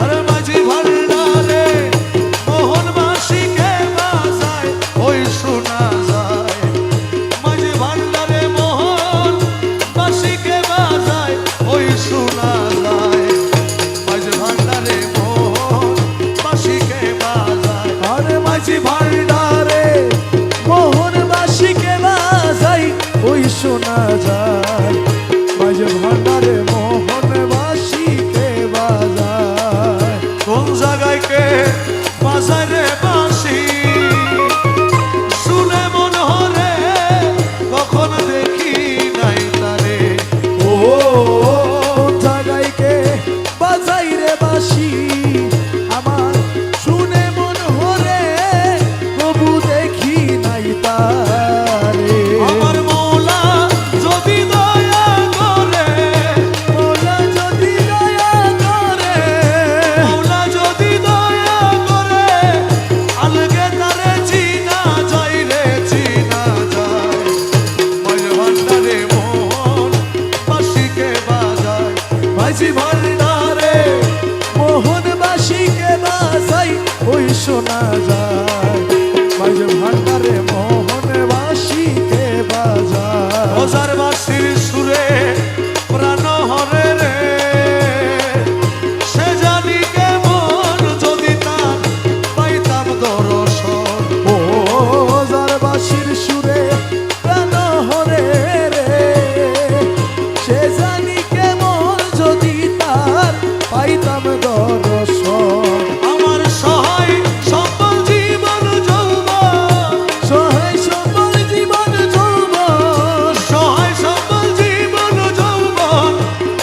আরে মাঝি ভান্ডারে মোহনবাসীকে বাজায় ওই শোনা যায়। মাঝি ভান্ডারে মোহনবাসীকে বাজায় ওই শোনা যায়। মাঝি ভান্ডারে মোহনবাসীকে বাজায়। আরে মাঝি ভান্ডারে মোহনবাসীকে বাজাই ওই শোনা যায়। মাঝি ভান্ডারে মোহনবাসীকে বাজায়। কোন জায়গায় কে বাজায় রে বাঁশি শুনে মন হরে কখন দেখি নাই তারে। ও জায়গায় কে বাজাই রে বাঁশি আমার শুনে মন হরে প্রভু দেখি নাই তারে। আমার মৌলা যদি দয়া করে, মৌলা যদি দয়া করে, মৌলা যদি দয়া করে আলগে তারে চিনা যায় রে চিনা যায়। মাঝি ভান্ডারে মোহনবাসীকে বাজায়। মাঝি ভান্ডারে মোহনবাসীকে বাজাই ওই শোনা যায়। মাঝি ভান্ডারে মোহনবাসীকে বাজায়। ওজার বাঁশির সুরে প্রাণ হরে রে সে জানি কেমন যদি তার পাইতাম দর্শন। ও যার বাঁশির সুরে প্রাণ হরে রে সে জানি কেমন যদি তার পাইতাম দর্শন। আমার সহায় সম্বল জীবন যৌবন, সহায় সম্বল জীবন যৌবন, সহায় সম্বল জীবন যৌবন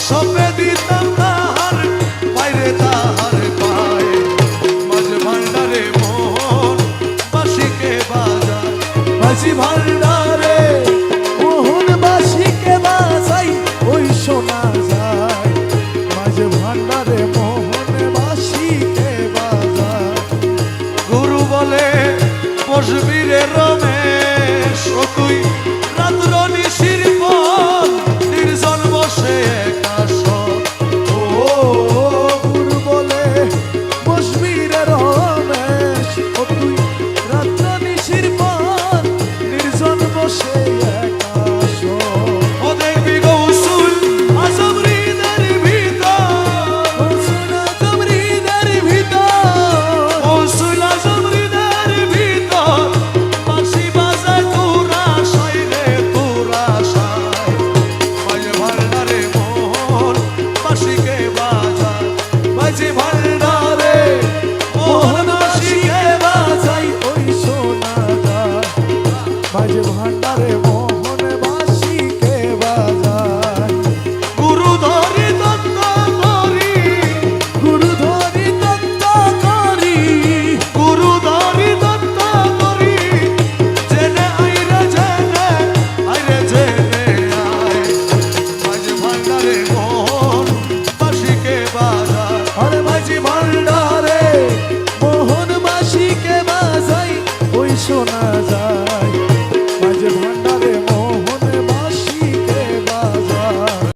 সপে দিতাম তাহার বাইরে তাহার পায়। মাঝে ভান্ডারে মোহনবাসীকে বাজায়। মাঝি ভান্ডারে মোহনবাসীকে বাজাই ওই শোনা যায়। মাঝি ভান্ডারে মোহনবাসীকে বাজায়। গুরু বলে বসবি রে